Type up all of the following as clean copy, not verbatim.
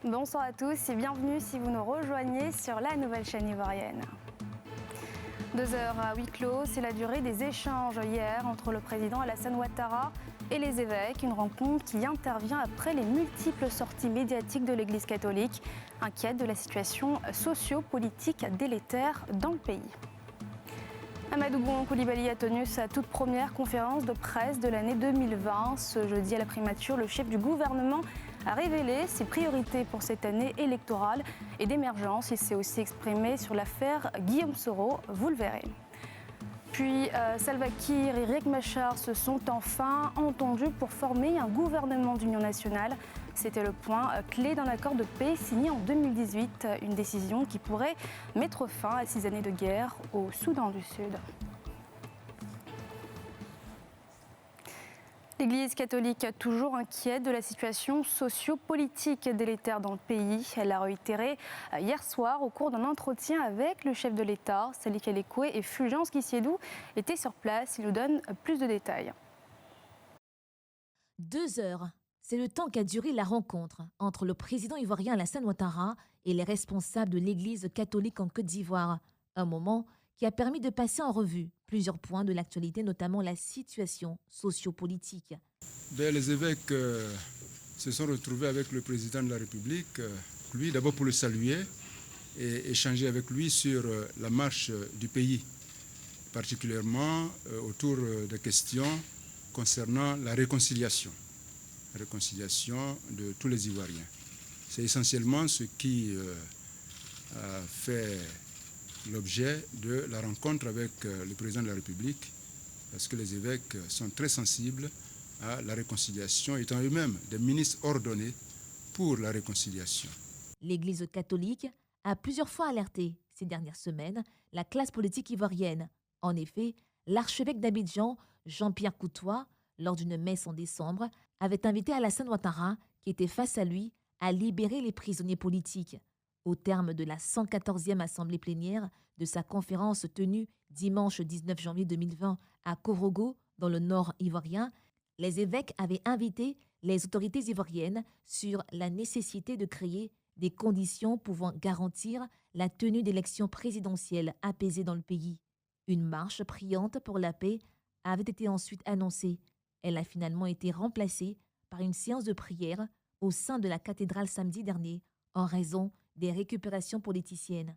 Bonsoir à tous et bienvenue si vous nous rejoignez sur la nouvelle chaîne ivoirienne. 2 heures à huis clos, c'est la durée des échanges hier entre le président Alassane Ouattara et les évêques. Une rencontre qui intervient après les multiples sorties médiatiques de l'Église catholique, inquiète de la situation socio-politique délétère dans le pays. Amadou Gon Coulibaly a tenu sa toute première conférence de presse de l'année 2020. Ce jeudi à la primature, le chef du gouvernement a révélé ses priorités pour cette année électorale et d'émergence. Il s'est aussi exprimé sur l'affaire Guillaume Soro, vous le verrez. Puis Salva Kiir et Riek Machar se sont enfin entendus pour former un gouvernement d'union nationale. C'était le point clé d'un accord de paix signé en 2018, une décision qui pourrait mettre fin à 6 années de guerre au Soudan du Sud. L'Église catholique toujours inquiète de la situation socio-politique délétère dans le pays. Elle l'a réitéré hier soir au cours d'un entretien avec le chef de l'État. Salih Alekwe et Fulgence Guissiedou étaient sur place. Ils nous donnent plus de détails. 2 heures, c'est le temps qu'a duré la rencontre entre le président ivoirien Alassane Ouattara et les responsables de l'Église catholique en Côte d'Ivoire. Un moment qui a permis de passer en revue plusieurs points de l'actualité, notamment la situation sociopolitique. Les évêques se sont retrouvés avec le président de la République, lui d'abord pour le saluer et échanger avec lui sur la marche du pays, particulièrement autour des questions concernant la réconciliation de tous les Ivoiriens. C'est essentiellement ce qui a fait l'objet de la rencontre avec le président de la République, parce que les évêques sont très sensibles à la réconciliation, étant eux-mêmes des ministres ordonnés pour la réconciliation. L'Église catholique a plusieurs fois alerté ces dernières semaines la classe politique ivoirienne. En effet, l'archevêque d'Abidjan, Jean-Pierre Coutois, lors d'une messe en décembre, avait invité Alassane Ouattara, qui était face à lui, à libérer les prisonniers politiques. Au terme de la 114e assemblée plénière de sa conférence tenue dimanche 19 janvier 2020 à Korogo, dans le nord ivoirien, les évêques avaient invité les autorités ivoiriennes sur la nécessité de créer des conditions pouvant garantir la tenue d'élections présidentielles apaisées dans le pays. Une marche priante pour la paix avait été ensuite annoncée. Elle a finalement été remplacée par une séance de prière au sein de la cathédrale samedi dernier en raison des récupérations politiciennes.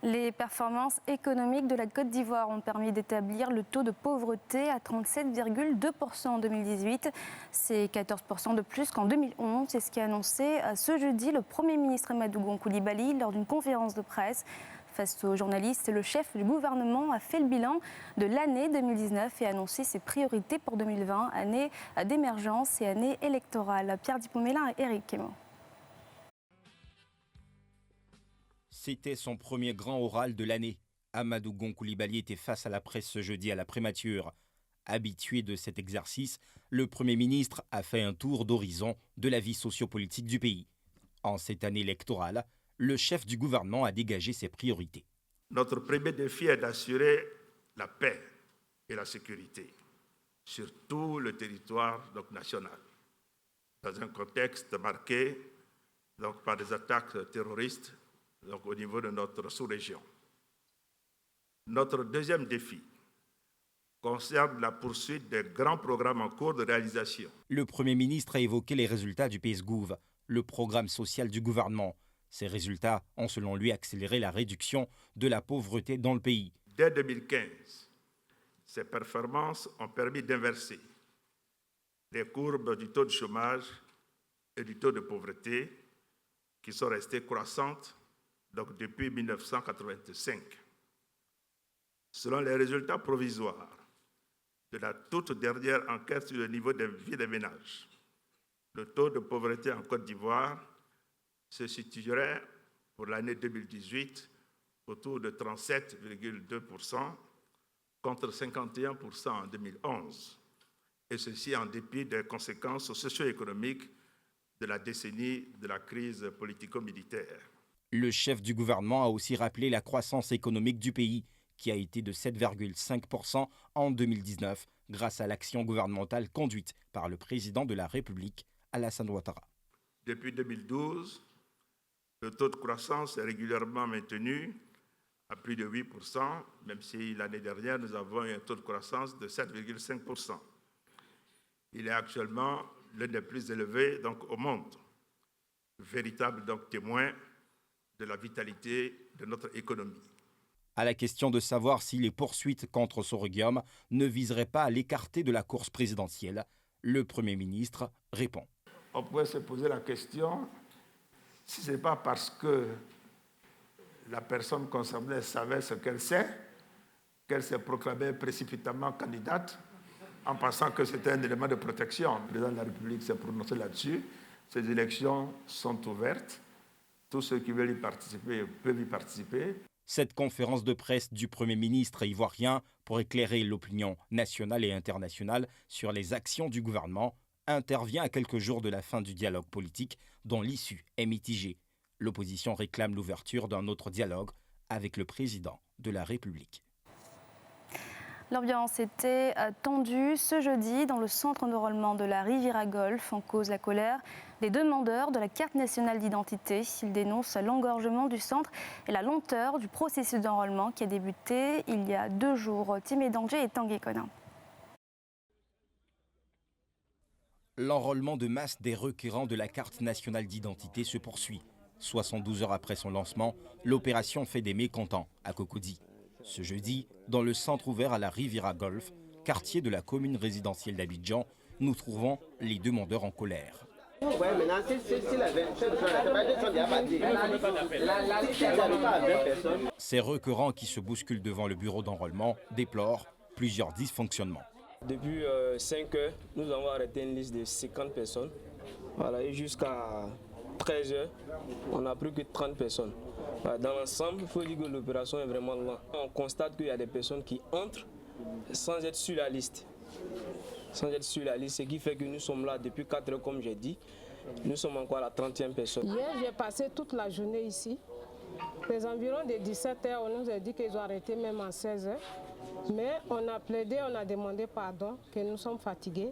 Les performances économiques de la Côte d'Ivoire ont permis d'établir le taux de pauvreté à 37,2% en 2018. C'est 14% de plus qu'en 2011. C'est ce qu'a annoncé ce jeudi le Premier ministre Amadou Gon Coulibaly lors d'une conférence de presse. Face aux journalistes, le chef du gouvernement a fait le bilan de l'année 2019 et a annoncé ses priorités pour 2020, année d'émergence et année électorale. Pierre Dipomélin et Éric Quémot. C'était son premier grand oral de l'année. Amadou Gon Coulibaly était face à la presse ce jeudi à la primature. Habitué de cet exercice, le Premier ministre a fait un tour d'horizon de la vie sociopolitique du pays. En cette année électorale, le chef du gouvernement a dégagé ses priorités. Notre premier défi est d'assurer la paix et la sécurité sur tout le territoire national, dans un contexte marqué par des attaques terroristes au niveau de notre sous-région. Notre deuxième défi concerne la poursuite des grands programmes en cours de réalisation. Le Premier ministre a évoqué les résultats du PSGouv, le programme social du gouvernement. Ces résultats ont, selon lui, accéléré la réduction de la pauvreté dans le pays. Dès 2015, ces performances ont permis d'inverser les courbes du taux de chômage et du taux de pauvreté qui sont restées croissantes depuis 1985. Selon les résultats provisoires de la toute dernière enquête sur le niveau de vie des ménages, le taux de pauvreté en Côte d'Ivoire se situerait pour l'année 2018 autour de 37,2% contre 51% en 2011. Et ceci en dépit des conséquences socio-économiques de la décennie de la crise politico-militaire. Le chef du gouvernement a aussi rappelé la croissance économique du pays, qui a été de 7,5% en 2019, grâce à l'action gouvernementale conduite par le président de la République, Alassane Ouattara. Depuis 2012, le taux de croissance est régulièrement maintenu à plus de 8%, même si l'année dernière, nous avons eu un taux de croissance de 7,5%. Il est actuellement l'un des plus élevés au monde, véritable témoin de la vitalité de notre économie. À la question de savoir si les poursuites contre Sorghum ne viseraient pas à l'écarter de la course présidentielle, le Premier ministre répond. On pourrait se poser la question si ce n'est pas parce que la personne concernée savait ce qu'elle sait, qu'elle s'est proclamée précipitamment candidate, en pensant que c'était un élément de protection. Le président de la République s'est prononcé là-dessus. Ces élections sont ouvertes. Tous ceux qui veulent y participer peuvent y participer. Cette conférence de presse du Premier ministre ivoirien pour éclairer l'opinion nationale et internationale sur les actions du gouvernement intervient à quelques jours de la fin du dialogue politique dont l'issue est mitigée. L'opposition réclame l'ouverture d'un autre dialogue avec le président de la République. L'ambiance était tendue ce jeudi dans le centre d'enrôlement de la Riviera Golf, en cause la colère des demandeurs de la carte nationale d'identité. Ils dénoncent l'engorgement du centre et la lenteur du processus d'enrôlement qui a débuté il y a 2 jours. Timé Danger et Tanguy Conin. L'enrôlement de masse des requérants de la carte nationale d'identité se poursuit. 72 heures après son lancement, l'opération fait des mécontents à Cocody. Ce jeudi, dans le centre ouvert à la Riviera Golf, quartier de la commune résidentielle d'Abidjan, nous trouvons les demandeurs en colère. Ces requérants qui se bousculent devant le bureau d'enrôlement déplorent plusieurs dysfonctionnements. Depuis 5 heures, nous avons arrêté une liste de 50 personnes. Voilà, et jusqu'à 13 heures, on n'a plus que 30 personnes. Dans l'ensemble, il faut dire que l'opération est vraiment lente. On constate qu'il y a des personnes qui entrent sans être sur la liste. Ce qui fait que nous sommes là depuis 4 heures, comme j'ai dit. Nous sommes encore à la 30e personne. Hier, j'ai passé toute la journée ici. Les environs de 17 heures, on nous a dit qu'ils ont arrêté même à 16 heures. Mais on a plaidé, on a demandé pardon, que nous sommes fatigués.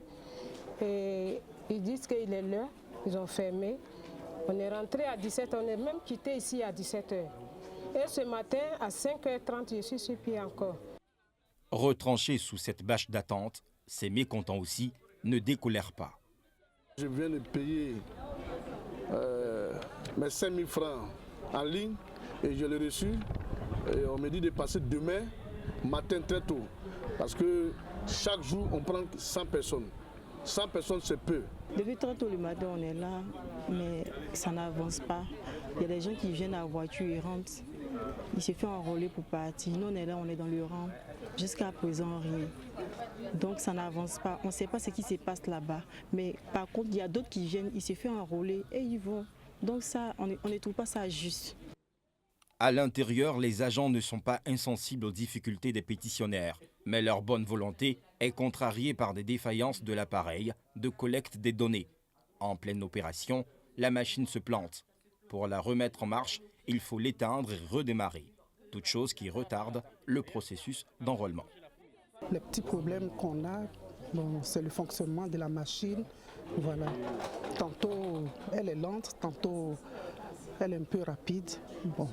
Et ils disent qu'il est l'heure, ils ont fermé. On est rentré à 17 h, on est même quitté ici à 17 h. Et ce matin, à 5h30, je suis sur pied encore. Retranchés sous cette bâche d'attente, ces mécontents aussi ne décolèrent pas. Je viens de payer mes 5 000 francs en ligne et je l'ai reçu. Et on me dit de passer demain matin très tôt. Parce que chaque jour, on prend 100 personnes. 100 personnes, c'est peu. Depuis très tôt le matin, on est là, mais ça n'avance pas. Il y a des gens qui viennent à la voiture et rentrent. Ils se font enrôler pour partir. Nous, on est là, on est dans le rang. Jusqu'à présent, rien. Donc, ça n'avance pas. On ne sait pas ce qui se passe là-bas. Mais par contre, il y a d'autres qui viennent, ils se font enrôler et ils vont. Donc, ça, on ne trouve pas ça juste. À l'intérieur, les agents ne sont pas insensibles aux difficultés des pétitionnaires, mais leur bonne volonté est contrariée par des défaillances de l'appareil de collecte des données. En pleine opération, la machine se plante. Pour la remettre en marche, il faut l'éteindre et redémarrer, toute chose qui retarde le processus d'enrôlement. Les petits problèmes qu'on a, c'est le fonctionnement de la machine. Voilà. Tantôt, elle est lente, tantôt, elle est un peu rapide. Bon.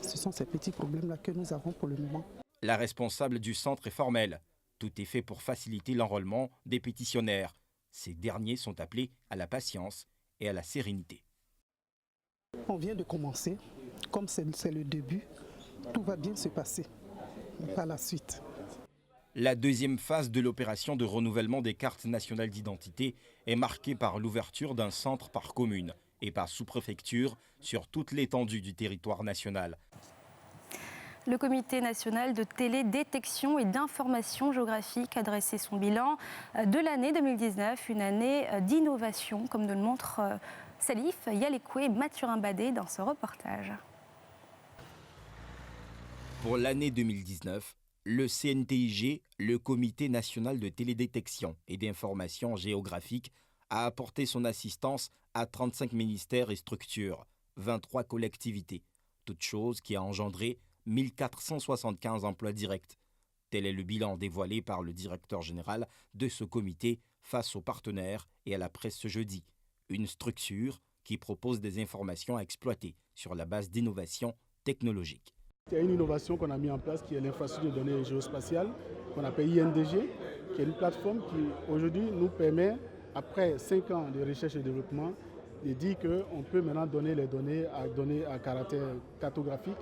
Ce sont ces petits problèmes-là que nous avons pour le moment. La responsable du centre est formelle. Tout est fait pour faciliter l'enrôlement des pétitionnaires. Ces derniers sont appelés à la patience et à la sérénité. On vient de commencer. Comme c'est le début, tout va bien se passer par la suite. La deuxième phase de l'opération de renouvellement des cartes nationales d'identité est marquée par l'ouverture d'un centre par commune et par sous-préfecture sur toute l'étendue du territoire national. Le Comité national de télédétection et d'information géographique a dressé son bilan de l'année 2019, une année d'innovation, comme nous le montre Salif Yalekwe et Mathurin Badé dans ce reportage. Pour l'année 2019, le CNTIG, le Comité national de télédétection et d'information géographique, a apporté son assistance à 35 ministères et structures, 23 collectivités, toute chose qui a engendré 1475 emplois directs. Tel est le bilan dévoilé par le directeur général de ce comité face aux partenaires et à la presse ce jeudi. une structure qui propose des informations à exploiter sur la base d'innovations technologiques. Il y a une innovation qu'on a mis en place qui est l'infrastructure de données géospatiales, qu'on appelle INDG, qui est une plateforme qui aujourd'hui nous permet, après 5 ans de recherche et développement, de dire qu'on peut maintenant donner les données à caractère cartographique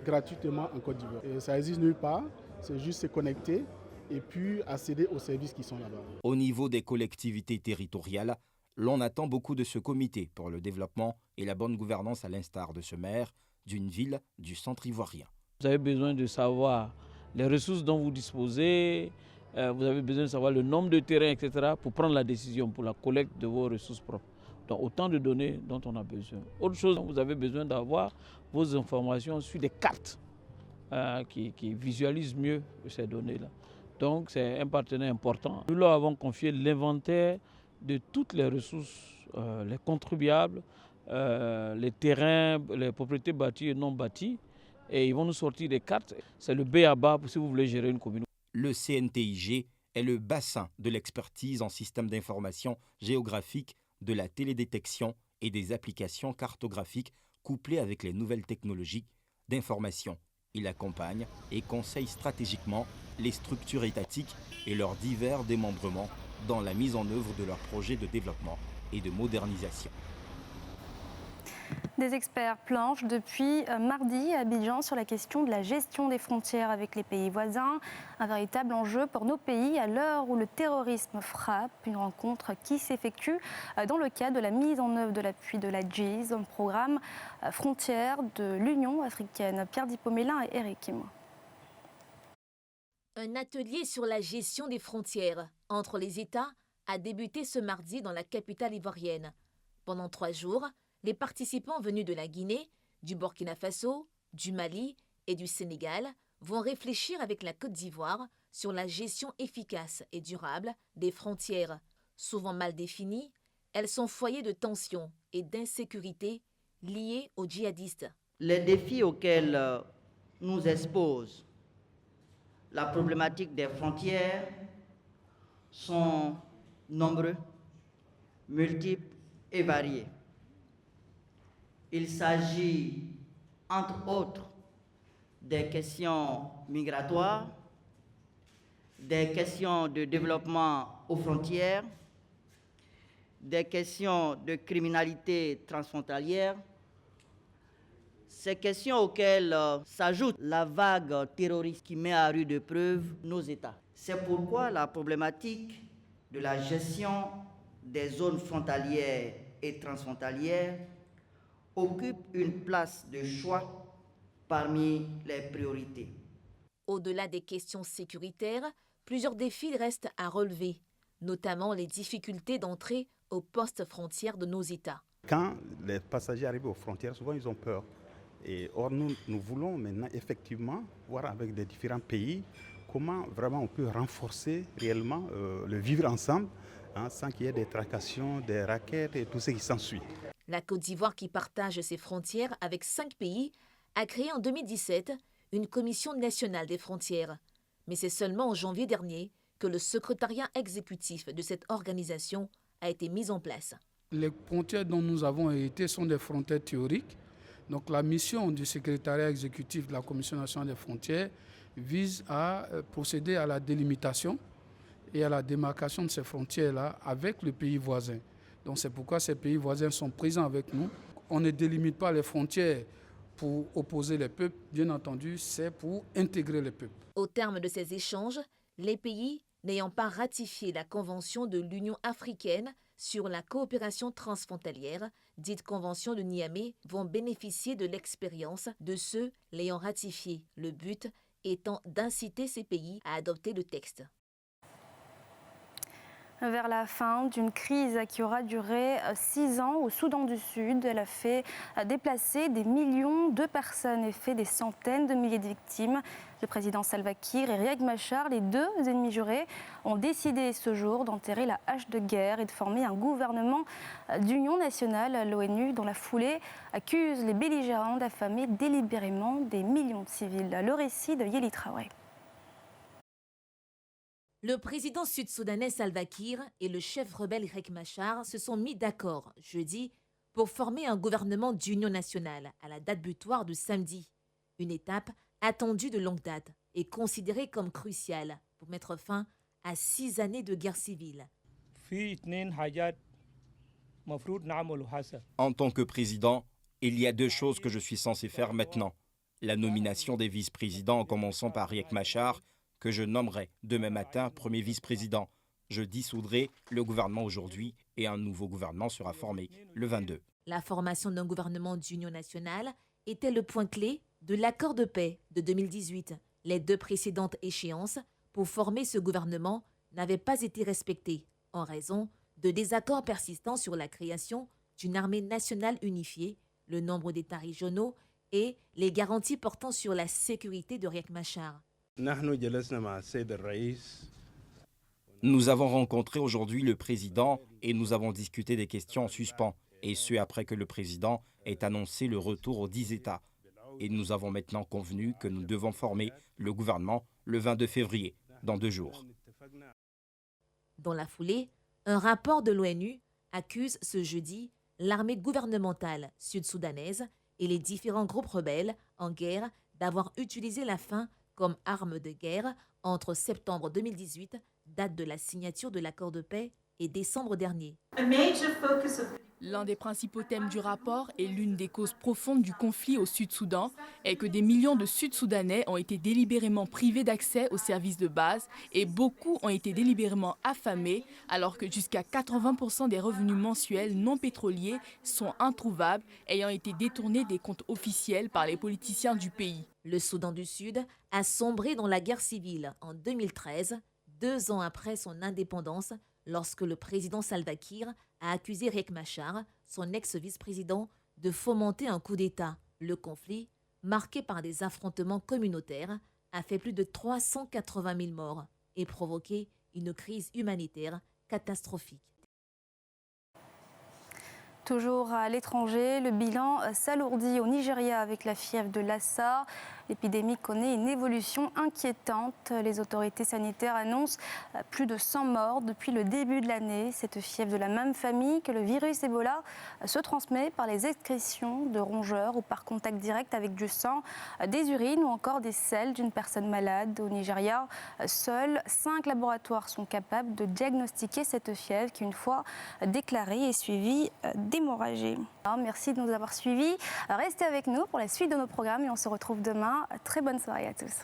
gratuitement en Côte d'Ivoire. Et ça n'existe nulle part, c'est juste se connecter et puis accéder aux services qui sont là-bas. Au niveau des collectivités territoriales, l'on attend beaucoup de ce comité pour le développement et la bonne gouvernance à l'instar de ce maire d'une ville du centre ivoirien. Vous avez besoin de savoir les ressources dont vous disposez, vous avez besoin de savoir le nombre de terrains, etc. pour prendre la décision pour la collecte de vos ressources propres. Donc autant de données dont on a besoin. Autre chose, vous avez besoin d'avoir vos informations sur des cartes qui visualisent mieux ces données-là. Donc c'est un partenaire important. Nous leur avons confié l'inventaire de toutes les ressources, les contribuables, les terrains, les propriétés bâties et non bâties. Et ils vont nous sortir des cartes. C'est le b.a.-ba si vous voulez gérer une commune. Le CNTIG est le bassin de l'expertise en système d'information géographique, de la télédétection et des applications cartographiques couplées avec les nouvelles technologies d'information. Il accompagne et conseille stratégiquement les structures étatiques et leurs divers démembrements dans la mise en œuvre de leurs projets de développement et de modernisation. Des experts planchent depuis mardi à Abidjan sur la question de la gestion des frontières avec les pays voisins. Un véritable enjeu pour nos pays à l'heure où le terrorisme frappe. Une rencontre qui s'effectue dans le cadre de la mise en œuvre de l'appui de la GIZ, un programme frontière de l'Union africaine. Pierre Dipomélin et Eric Kim. Un atelier sur la gestion des frontières entre les États a débuté ce mardi dans la capitale ivoirienne. Pendant 3 jours, les participants venus de la Guinée, du Burkina Faso, du Mali et du Sénégal vont réfléchir avec la Côte d'Ivoire sur la gestion efficace et durable des frontières. Souvent mal définies, elles sont foyers de tensions et d'insécurité liés aux djihadistes. Les défis auxquels nous expose la problématique des frontières sont nombreux, multiples et variés. Il s'agit, entre autres, des questions migratoires, des questions de développement aux frontières, des questions de criminalité transfrontalière. Ces questions auxquelles s'ajoute la vague terroriste qui met à rude épreuve nos États. C'est pourquoi la problématique de la gestion des zones frontalières et transfrontalières occupe une place de choix parmi les priorités. Au-delà des questions sécuritaires, plusieurs défis restent à relever, notamment les difficultés d'entrée aux postes frontières de nos États. Quand les passagers arrivent aux frontières, souvent ils ont peur. Or, nous voulons maintenant effectivement voir avec les différents pays comment vraiment on peut renforcer réellement le vivre ensemble sans qu'il y ait des tracassions, des raquettes et tout ce qui s'ensuit. La Côte d'Ivoire, qui partage ses frontières avec 5 pays, a créé en 2017 une commission nationale des frontières. Mais c'est seulement en janvier dernier que le secrétariat exécutif de cette organisation a été mis en place. Les frontières dont nous avons hérité sont des frontières théoriques. Donc la mission du secrétariat exécutif de la Commission nationale des frontières vise à procéder à la délimitation et à la démarcation de ces frontières-là avec le pays voisin. Donc c'est pourquoi ces pays voisins sont présents avec nous. On ne délimite pas les frontières pour opposer les peuples, bien entendu, c'est pour intégrer les peuples. Au terme de ces échanges, les pays n'ayant pas ratifié la Convention de l'Union africaine sur la coopération transfrontalière, dite Convention de Niamey, vont bénéficier de l'expérience de ceux l'ayant ratifié, le but étant d'inciter ces pays à adopter le texte. Vers la fin d'une crise qui aura duré 6 ans au Soudan du Sud. Elle a fait déplacer des millions de personnes et fait des centaines de milliers de victimes. Le président Salva Kiir et Riek Machar, les 2 ennemis jurés, ont décidé ce jour d'enterrer la hache de guerre et de former un gouvernement d'union nationale. L'ONU, dans la foulée, accuse les belligérants d'affamer délibérément des millions de civils. Le récit de Yéli Traoré. Le président sud-soudanais Salva Kiir et le chef rebelle Riek Machar se sont mis d'accord jeudi pour former un gouvernement d'union nationale à la date butoir de samedi. Une étape attendue de longue date et considérée comme cruciale pour mettre fin à 6 années de guerre civile. En tant que président, il y a 2 choses que je suis censé faire maintenant. La nomination des vice-présidents en commençant par Riek Machar, que je nommerai demain matin premier vice-président. Je dissoudrai le gouvernement aujourd'hui et un nouveau gouvernement sera formé le 22. La formation d'un gouvernement d'union nationale était le point clé de l'accord de paix de 2018. Les 2 précédentes échéances pour former ce gouvernement n'avaient pas été respectées en raison de désaccords persistants sur la création d'une armée nationale unifiée, le nombre d'États régionaux et les garanties portant sur la sécurité de Riek Machar. Nous avons rencontré aujourd'hui le président et nous avons discuté des questions en suspens, et ce après que le président ait annoncé le retour aux 10 États. Et nous avons maintenant convenu que nous devons former le gouvernement le 22 février, dans 2 jours. Dans la foulée, un rapport de l'ONU accuse ce jeudi l'armée gouvernementale sud-soudanaise et les différents groupes rebelles en guerre d'avoir utilisé la faim comme arme de guerre entre septembre 2018, date de la signature de l'accord de paix, et décembre dernier. L'un des principaux thèmes du rapport et l'une des causes profondes du conflit au Sud-Soudan est que des millions de Sud-Soudanais ont été délibérément privés d'accès aux services de base et beaucoup ont été délibérément affamés alors que jusqu'à 80% des revenus mensuels non pétroliers sont introuvables, ayant été détournés des comptes officiels par les politiciens du pays. Le Soudan du Sud a sombré dans la guerre civile en 2013, 2 ans après son indépendance, lorsque le président Salva Kiir a accusé Riek Machar, son ex-vice-président, de fomenter un coup d'État. Le conflit, marqué par des affrontements communautaires, a fait plus de 380 000 morts et provoqué une crise humanitaire catastrophique. Toujours à l'étranger, le bilan s'alourdit au Nigeria avec la fièvre de Lassa. L'épidémie connaît une évolution inquiétante. Les autorités sanitaires annoncent plus de 100 morts depuis le début de l'année. Cette fièvre de la même famille que le virus Ebola se transmet par les excrétions de rongeurs ou par contact direct avec du sang, des urines ou encore des selles d'une personne malade. Au Nigeria, seuls 5 laboratoires sont capables de diagnostiquer cette fièvre qui, une fois déclarée, est suivie d'hémorragie. Merci de nous avoir suivis. Restez avec nous pour la suite de nos programmes et on se retrouve demain. Très bonne soirée à tous.